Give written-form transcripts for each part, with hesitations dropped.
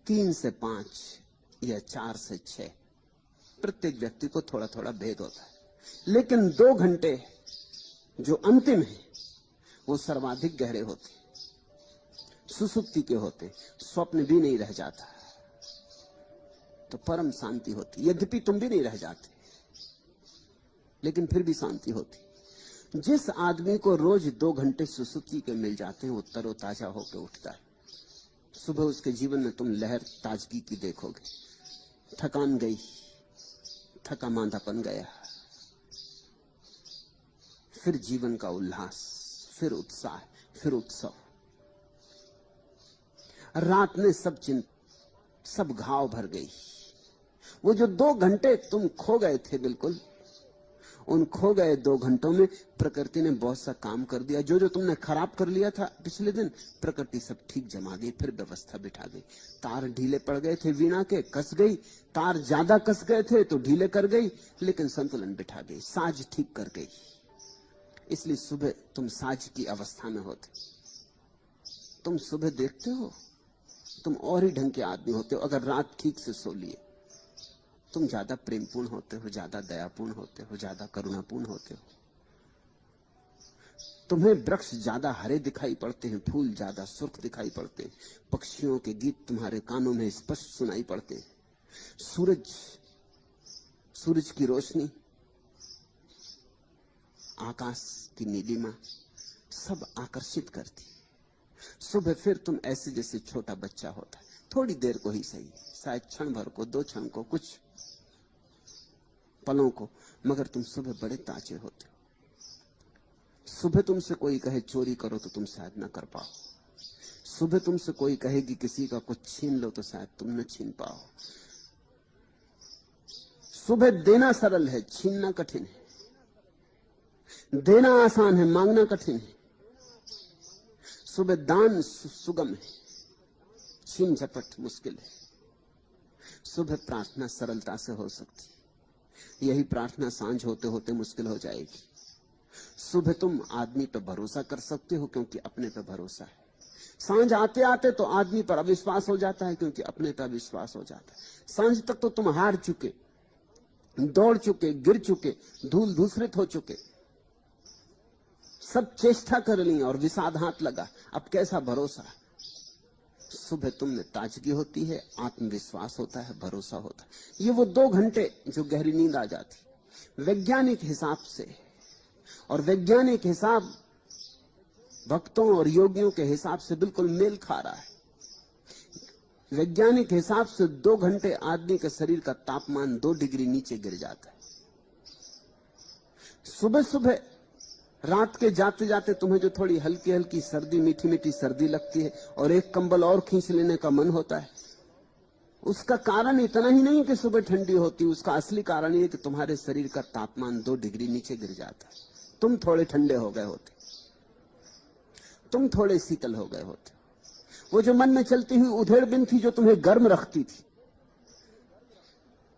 3 से 5 या 4 से 6, प्रत्येक व्यक्ति को थोड़ा थोड़ा भेद होता है, लेकिन 2 घंटे जो अंतिम है वो सर्वाधिक गहरे होते, सुसुप्ति के होते, स्वप्न भी नहीं रह जाता, तो परम शांति होती। यद्यपि तुम भी नहीं रह जाते, लेकिन फिर भी शांति होती। जिस आदमी को रोज 2 घंटे सुसुप्ति के मिल जाते हैं वो तरोताजा होकर उठता है। सुबह उसके जीवन में तुम लहर ताजगी की देखोगे। थकान गई, थका मांदापन गया, फिर जीवन का उल्लास, फिर उत्साह, फिर उत्सव। रात ने सब घाव भर गई। वो जो 2 घंटे तुम खो गए थे, बिल्कुल उन खो गए 2 घंटों में प्रकृति ने बहुत सा काम कर दिया। जो तुमने खराब कर लिया था पिछले दिन, प्रकृति सब ठीक जमा गई, फिर व्यवस्था बिठा गई। तार ढीले पड़ गए थे वीणा के, कस गई। तार ज्यादा कस गए थे तो ढीले कर गई, लेकिन संतुलन बिठा गई, साज ठीक कर गई। इसलिए सुबह तुम साज की अवस्था में होते। तुम सुबह देखते हो तुम और ही ढंग के आदमी होते हो अगर रात ठीक से सो लिए। तुम ज्यादा प्रेमपूर्ण होते हो, ज्यादा दयापूर्ण होते हो, ज्यादा करुणापूर्ण होते हो। तुम्हें वृक्ष ज्यादा हरे दिखाई पड़ते हैं, फूल ज्यादा सुर्ख दिखाई पड़ते हैं, पक्षियों के गीत तुम्हारे कानों में स्पष्ट सुनाई पड़ते हैं। सूरज की रोशनी, आकाश की नीलिमा सब आकर्षित करती। सुबह फिर तुम ऐसे जैसे छोटा बच्चा होता है, थोड़ी देर को ही सही, शायद क्षण भर को, 2 क्षण को, कुछ पलों को, मगर तुम सुबह बड़े ताजे होते हो। सुबह तुमसे कोई कहे चोरी करो तो तुम शायद ना कर पाओ। सुबह तुमसे कोई कहे कि किसी का कुछ छीन लो तो शायद तुम न छीन पाओ। सुबह देना सरल है, छीनना कठिन है। देना आसान है, मांगना कठिन है। सुबह दान सुगम है, छीन झपट मुश्किल है। सुबह प्रार्थना सरलता से हो सकती, यही प्रार्थना सांझ होते होते मुश्किल हो जाएगी। सुबह तुम आदमी पर भरोसा कर सकते हो क्योंकि अपने पर भरोसा है। सांझ आते आते तो आदमी पर अविश्वास हो जाता है क्योंकि अपने पर विश्वास हो जाता है। सांझ तक तो तुम हार चुके, दौड़ चुके, गिर चुके, धूल धूसरित हो चुके, सब चेष्टा कर ली और विषाद हाथ लगा। अब कैसा भरोसा? सुबह तुमने ताजगी होती है, आत्मविश्वास होता है, भरोसा होता है। ये वो 2 घंटे जो गहरी नींद आ जाती। वैज्ञानिक हिसाब से, और वैज्ञानिक हिसाब भक्तों और योगियों के हिसाब से बिल्कुल मेल खा रहा है। वैज्ञानिक हिसाब से 2 घंटे आदमी के शरीर का तापमान 2 डिग्री नीचे गिर जाता है। सुबह सुबह रात के जाते जाते तुम्हें जो थोड़ी हल्की हल्की सर्दी, मीठी मीठी सर्दी लगती है और एक कंबल और खींच लेने का मन होता है, उसका कारण इतना ही नहीं कि सुबह ठंडी होती, उसका असली कारण ये कि तुम्हारे शरीर का तापमान 2 डिग्री नीचे गिर जाता है। तुम थोड़े ठंडे हो गए होते, तुम थोड़े शीतल हो गए होते। वो जो मन में चलती हुई उधेड़बिन थी जो तुम्हें गर्म रखती थी,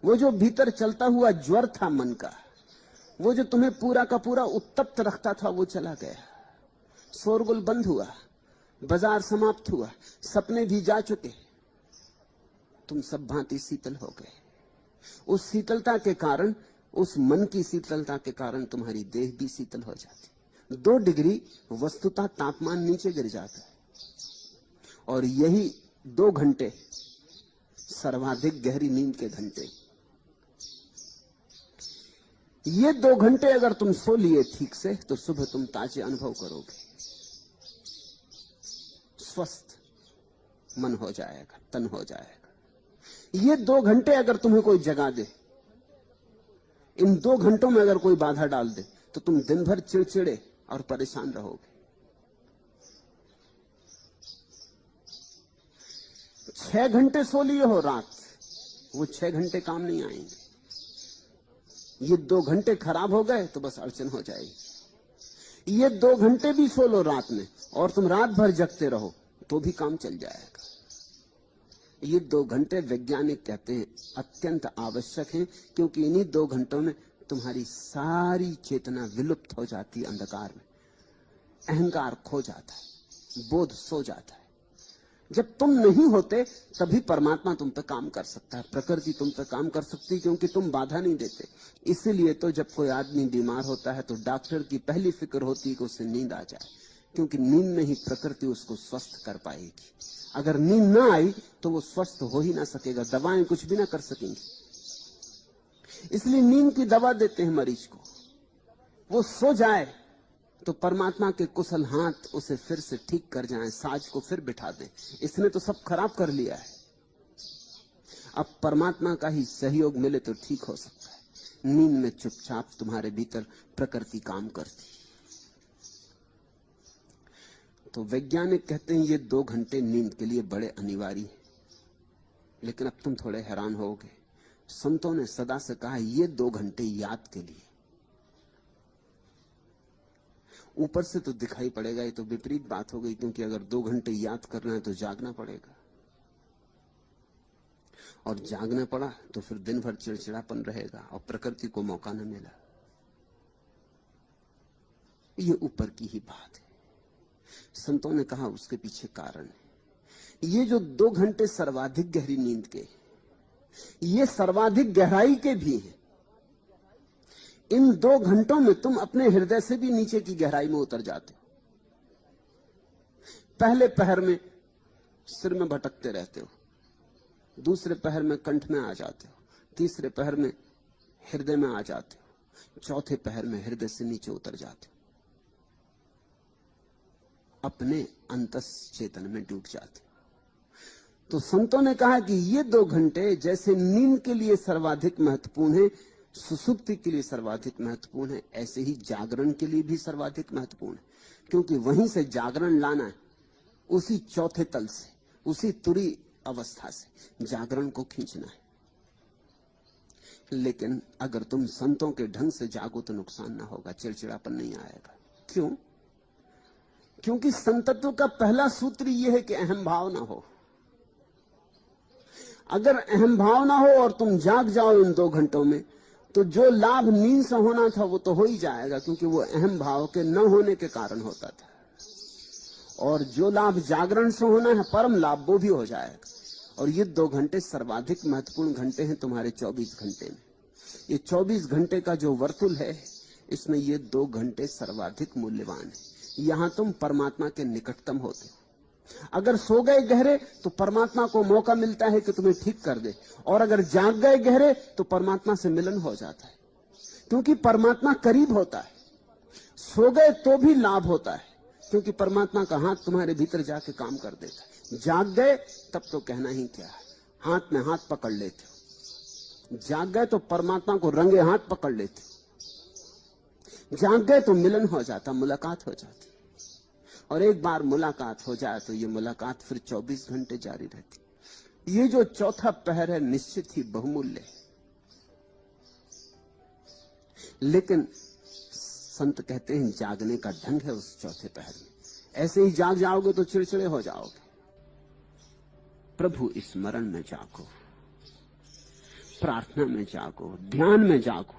वो जो भीतर चलता हुआ ज्वर था मन का, वो जो तुम्हें पूरा का पूरा उत्तप्त रखता था, वो चला गया। शोरगुल बंद हुआ, बाजार समाप्त हुआ, सपने भी जा चुके, तुम सब भांति शीतल हो गए। उस शीतलता के कारण, उस मन की शीतलता के कारण तुम्हारी देह भी शीतल हो जाती। 2 डिग्री वस्तुतः तापमान नीचे गिर जाता है। और यही 2 घंटे सर्वाधिक गहरी नींद के घंटे। ये 2 घंटे अगर तुम सो लिए ठीक से तो सुबह तुम ताजे अनुभव करोगे, स्वस्थ मन हो जाएगा, तन हो जाएगा। ये 2 घंटे अगर तुम्हें कोई जगा दे, इन 2 घंटों में अगर कोई बाधा डाल दे तो तुम दिन भर चिड़चिड़े और परेशान रहोगे। 6 घंटे सो लिए हो रात, वो 6 घंटे काम नहीं आएंगे। ये 2 घंटे खराब हो गए तो बस अड़चन हो जाएगी। ये 2 घंटे भी सो लो रात में और तुम रात भर जगते रहो तो भी काम चल जाएगा। ये 2 घंटे वैज्ञानिक कहते हैं अत्यंत आवश्यक हैं, क्योंकि इन्हीं 2 घंटों में तुम्हारी सारी चेतना विलुप्त हो जाती है अंधकार में। अहंकार खो जाता है, बोध सो जाता है, जब तुम नहीं होते तभी परमात्मा तुम पे काम कर सकता है, प्रकृति तुम पे काम कर सकती, क्योंकि तुम बाधा नहीं देते। इसीलिए तो जब कोई आदमी बीमार होता है तो डॉक्टर की पहली फिक्र होती है कि उसे नींद आ जाए, क्योंकि नींद में ही प्रकृति उसको स्वस्थ कर पाएगी। अगर नींद ना आई तो वो स्वस्थ हो ही ना सकेगा, दवाएं कुछ भी ना कर सकेंगी। इसलिए नींद की दवा देते हैं मरीज को, वो सो जाए तो परमात्मा के कुशल हाथ उसे फिर से ठीक कर जाएं, साज को फिर बिठा दें। इसने तो सब खराब कर लिया है, अब परमात्मा का ही सहयोग मिले तो ठीक हो सकता है। नींद में चुपचाप तुम्हारे भीतर प्रकृति काम करती। तो वैज्ञानिक कहते हैं ये 2 घंटे नींद के लिए बड़े अनिवार्य हैं। लेकिन अब तुम थोड़े हैरान होगे, संतों ने सदा से कहा ये 2 घंटे याद के लिए। ऊपर से तो दिखाई पड़ेगा ये तो विपरीत बात हो गई, क्योंकि अगर 2 घंटे याद करना है तो जागना पड़ेगा, और जागना पड़ा तो फिर दिन भर चिड़चिड़ापन रहेगा और प्रकृति को मौका न मिला। ये ऊपर की ही बात है। संतों ने कहा उसके पीछे कारण है। ये जो 2 घंटे सर्वाधिक गहरी नींद के, ये सर्वाधिक गहराई के भी हैं। इन 2 घंटों में तुम अपने हृदय से भी नीचे की गहराई में उतर जाते हो। पहले पहर में सिर में भटकते रहते हो, दूसरे पहर में कंठ में आ जाते हो, तीसरे पहर में हृदय में आ जाते हो, चौथे पहर में हृदय से नीचे उतर जाते हो, अपने अंतस चेतन में डूब जाते हो। तो संतों ने कहा कि ये 2 घंटे जैसे नींद के लिए सर्वाधिक महत्वपूर्ण है, सुसुप्ति के लिए सर्वाधिक महत्वपूर्ण है, ऐसे ही जागरण के लिए भी सर्वाधिक महत्वपूर्ण है, क्योंकि वहीं से जागरण लाना है, उसी चौथे तल से, उसी तुरी अवस्था से जागरण को खींचना है। लेकिन अगर तुम संतों के ढंग से जागो तो नुकसान ना होगा, चिड़चिड़ापन नहीं आएगा। क्यों? क्योंकि संतत्व का पहला सूत्र यह है कि अहम भाव ना हो। अगर अहम भाव ना हो और तुम जाग जाओ इन 2 घंटों में, तो जो लाभ नींद से होना था वो तो हो ही जाएगा, क्योंकि वो अहम भाव के न होने के कारण होता था। और जो लाभ जागरण से होना है, परम लाभ, वो भी हो जाएगा। और ये 2 घंटे सर्वाधिक महत्वपूर्ण घंटे हैं तुम्हारे 24 घंटे में। ये 24 घंटे का जो वर्तुल है, इसमें ये 2 घंटे सर्वाधिक मूल्यवान है। यहां तुम परमात्मा के निकटतम होते हो। अगर सो गए गहरे तो परमात्मा को मौका मिलता है कि तुम्हें ठीक कर दे, और अगर जाग गए गहरे तो परमात्मा से मिलन हो जाता है, क्योंकि परमात्मा करीब होता है। सो गए तो भी लाभ होता है, क्योंकि परमात्मा का हाथ तुम्हारे भीतर जाके काम कर देता है। जाग गए तब तो कहना ही क्या है, हाथ में हाथ पकड़ लेते हो। जाग गए तो परमात्मा को रंगे हाथ पकड़ लेते हो। जाग गए तो मिलन हो जाता, मुलाकात हो जाती। और एक बार मुलाकात हो जाए तो ये मुलाकात फिर 24 घंटे जारी रहती। ये जो चौथा पहर है निश्चित ही बहुमूल्य है। लेकिन संत कहते हैं जागने का ढंग है उस चौथे पहर में। ऐसे ही जाग जाओगे तो चिड़चिड़े हो जाओगे। प्रभु स्मरण में जागो, प्रार्थना में जागो, ध्यान में जागो।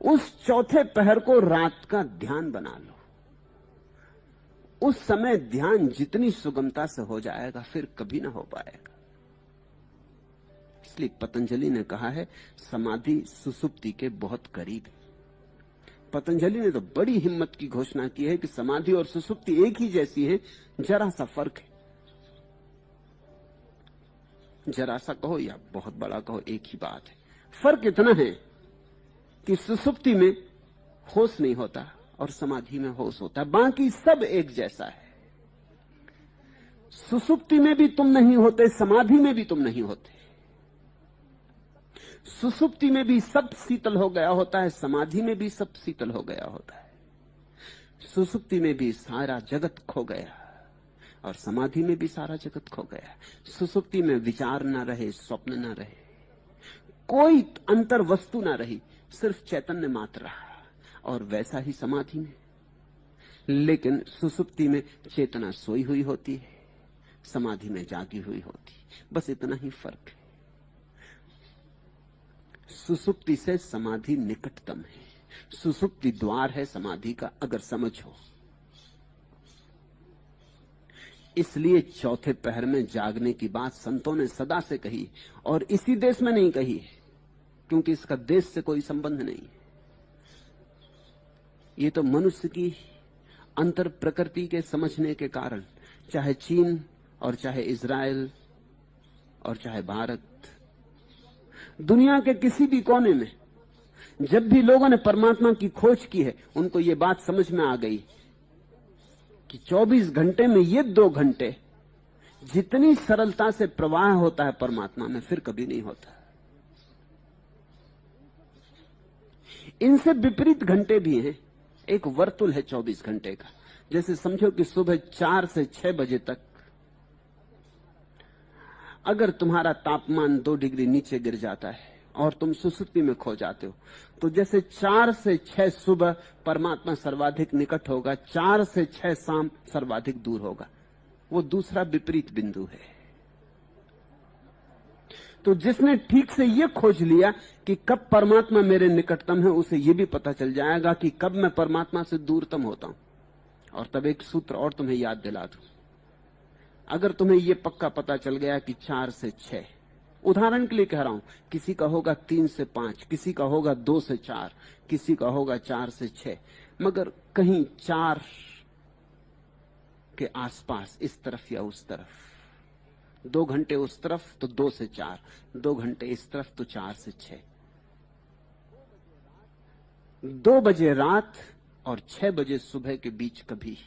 उस चौथे पहर को रात का ध्यान बना लो। उस समय ध्यान जितनी सुगमता से हो जाएगा फिर कभी ना हो पाएगा। इसलिए पतंजलि ने कहा है समाधि सुसुप्ति के बहुत करीब है। पतंजलि ने तो बड़ी हिम्मत की घोषणा की है कि समाधि और सुसुप्ति एक ही जैसी है, जरा सा फर्क है। जरा सा कहो या बहुत बड़ा कहो, एक ही बात है। फर्क इतना है कि सुसुप्ति में होश नहीं होता और समाधि में होश होता है, बाकी सब एक जैसा है। सुसुप्ति में भी तुम नहीं होते, समाधि में भी तुम नहीं होते। सुसुप्ति में भी सब शीतल हो गया होता है, समाधि में भी सब शीतल हो गया होता है। सुसुप्ति में भी सारा जगत खो गया और समाधि में भी सारा जगत खो गया। सुसुप्ति में विचार ना रहे, स्वप्न ना रहे, कोई अंतर वस्तु ना रही, सिर्फ चैतन्य मात्र रहा। और वैसा ही समाधि में। लेकिन सुसुप्ति में चेतना सोई हुई होती है, समाधि में जागी हुई होती है। बस इतना ही फर्क है। सुसुप्ति से समाधि निकटतम है। सुसुप्ति द्वार है समाधि का, अगर समझो। इसलिए चौथे पहर में जागने की बात संतों ने सदा से कही, और इसी देश में नहीं कही क्योंकि इसका देश से कोई संबंध नहीं। ये तो मनुष्य की अंतर प्रकृति के समझने के कारण, चाहे चीन और चाहे इजराइल और चाहे भारत, दुनिया के किसी भी कोने में जब भी लोगों ने परमात्मा की खोज की है, उनको ये बात समझ में आ गई कि 24 घंटे में ये 2 घंटे जितनी सरलता से प्रवाह होता है परमात्मा में, फिर कभी नहीं होता। इनसे विपरीत घंटे भी हैं। एक वर्तुल है 24 घंटे का। जैसे समझो कि सुबह 4 से 6 बजे तक अगर तुम्हारा तापमान 2 डिग्री नीचे गिर जाता है और तुम सुसुप्ति में खो जाते हो, तो जैसे 4 से 6 सुबह परमात्मा सर्वाधिक निकट होगा, 4 से 6 शाम सर्वाधिक दूर होगा। वो दूसरा विपरीत बिंदु है। तो जिसने ठीक से ये खोज लिया कि कब परमात्मा मेरे निकटतम है, उसे ये भी पता चल जाएगा कि कब मैं परमात्मा से दूरतम होता हूं। और तब एक सूत्र और तुम्हें याद दिला दूं। अगर तुम्हें यह पक्का पता चल गया कि 4 से 6, उदाहरण के लिए कह रहा हूं, किसी का होगा 3 से 5, किसी का होगा 2 से 4, किसी का होगा 4 से 6, मगर कहीं 4 के आसपास, इस तरफ या उस तरफ, 2 घंटे उस तरफ तो 2 से 4, 2 घंटे इस तरफ तो 4 से 6। 2 बजे रात और 6 बजे सुबह के बीच कभी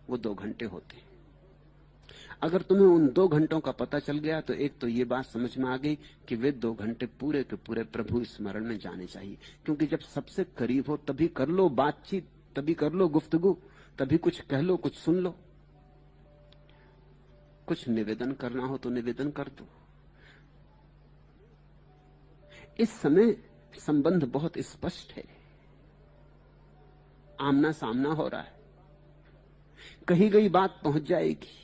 वो 2 घंटे होते हैं। अगर तुम्हें उन 2 घंटों का पता चल गया तो एक तो ये बात समझ में आ गई कि वे 2 घंटे पूरे के पूरे प्रभु स्मरण में जाने चाहिए। क्योंकि जब सबसे करीब हो तभी कर लो बातचीत, तभी कर लो गुफ्तगू, तभी कुछ कह लो, कुछ सुन लो, कुछ निवेदन करना हो तो निवेदन कर दो। इस समय संबंध बहुत स्पष्ट है, आमना सामना हो रहा है। कही गई बात पहुंच जाएगी,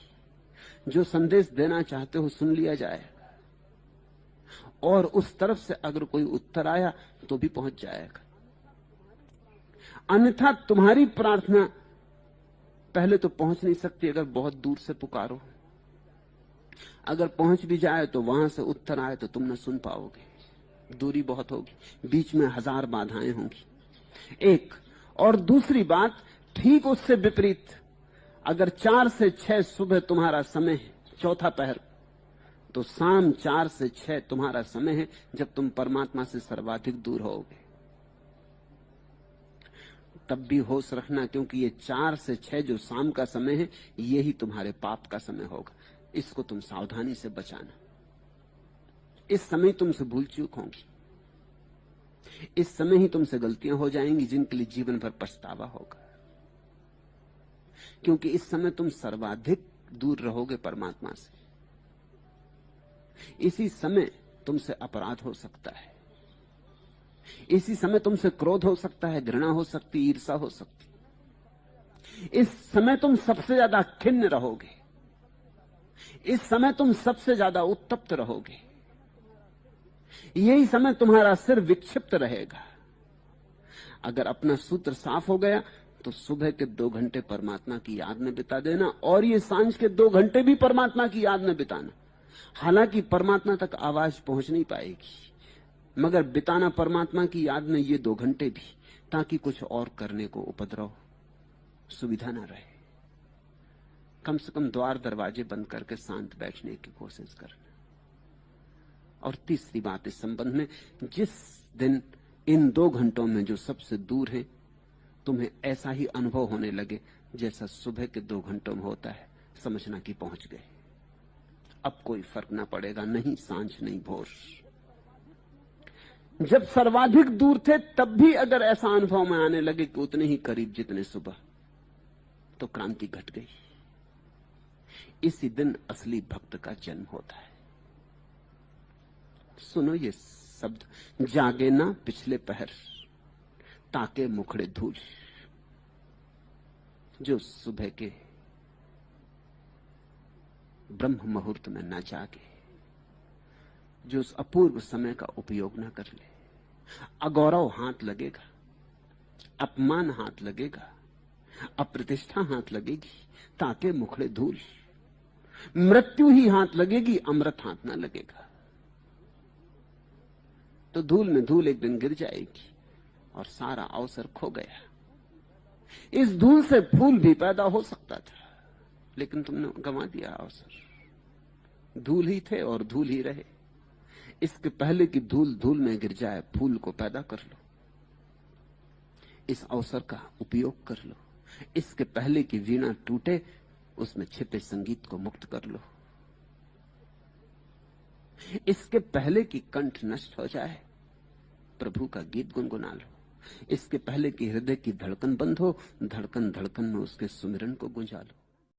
जो संदेश देना चाहते हो सुन लिया जाएगा, और उस तरफ से अगर कोई उत्तर आया तो भी पहुंच जाएगा। अन्यथा तुम्हारी प्रार्थना पहले तो पहुंच नहीं सकती अगर बहुत दूर से पुकारो। अगर पहुंच भी जाए तो वहां से उत्तर आए तो तुम न सुन पाओगे, दूरी बहुत होगी, बीच में 1000 बाधाएं होंगी। एक और दूसरी बात ठीक उससे विपरीत, अगर 4 से 6 सुबह तुम्हारा समय है, चौथा पहर, तो शाम 4 से 6 तुम्हारा समय है जब तुम परमात्मा से सर्वाधिक दूर होगे। तब भी होश रखना, क्योंकि ये 4 से 6 जो शाम का समय है, यही तुम्हारे पाप का समय होगा। इसको तुम सावधानी से बचाना। इस समय तुमसे भूल चूक होगी, इस समय ही तुमसे गलतियां हो जाएंगी जिनके लिए जीवन भर पछतावा होगा। क्योंकि इस समय तुम सर्वाधिक दूर रहोगे परमात्मा से। इसी समय तुमसे अपराध हो सकता है, इसी समय तुमसे क्रोध हो सकता है, घृणा हो सकती, ईर्ष्या हो सकती। इस समय तुम सबसे ज्यादा खिन्न रहोगे, इस समय तुम सबसे ज्यादा उत्तप्त रहोगे, यही समय तुम्हारा सिर विक्षिप्त रहेगा। अगर अपना सूत्र साफ हो गया तो सुबह के 2 घंटे परमात्मा की याद में बिता देना, और ये सांझ के 2 घंटे भी परमात्मा की याद में बिताना। हालांकि परमात्मा तक आवाज पहुंच नहीं पाएगी, मगर बिताना परमात्मा की याद में ये 2 घंटे भी, ताकि कुछ और करने को उपद्रव सुविधा ना रहे। कम से कम द्वार दरवाजे बंद करके शांत बैठने की कोशिश करना। और तीसरी बात इस संबंध में, जिस दिन इन 2 घंटों में जो सबसे दूर है, तुम्हें ऐसा ही अनुभव होने लगे जैसा सुबह के 2 घंटों में होता है, समझना कि पहुंच गए। अब कोई फर्क ना पड़ेगा, नहीं सांझ नहीं भोर। जब सर्वाधिक दूर थे तब भी अगर ऐसा अनुभव में आने लगे कि उतने ही करीब जितने सुबह, तो क्रांति घट गई। इसी दिन असली भक्त का जन्म होता है। सुनो ये शब्द, जागे ना पिछले पहर, ताके मुखड़े धूल। जो सुबह के ब्रह्म मुहूर्त में ना जागे, जो उस अपूर्व समय का उपयोग ना कर ले, अगौरव हाथ लगेगा, अपमान हाथ लगेगा, अप्रतिष्ठा हाथ लगेगी, ताके मुखड़े धूल। मृत्यु ही हाथ लगेगी, अमृत हाथ ना लगेगा। तो धूल में धूल एक दिन गिर जाएगी और सारा अवसर खो गया। इस धूल से फूल भी पैदा हो सकता था, लेकिन तुमने गंवा दिया अवसर। धूल ही थे और धूल ही रहे। इसके पहले कि धूल धूल में गिर जाए, फूल को पैदा कर लो। इस अवसर का उपयोग कर लो। इसके पहले कि वीणा टूटे, उसमें छिपे संगीत को मुक्त कर लो। इसके पहले कि कंठ नष्ट हो जाए, प्रभु का गीत गुनगुना लो। इसके पहले कि हृदय की धड़कन बंद हो, धड़कन धड़कन में उसके सुमिरन को गुंजा लो।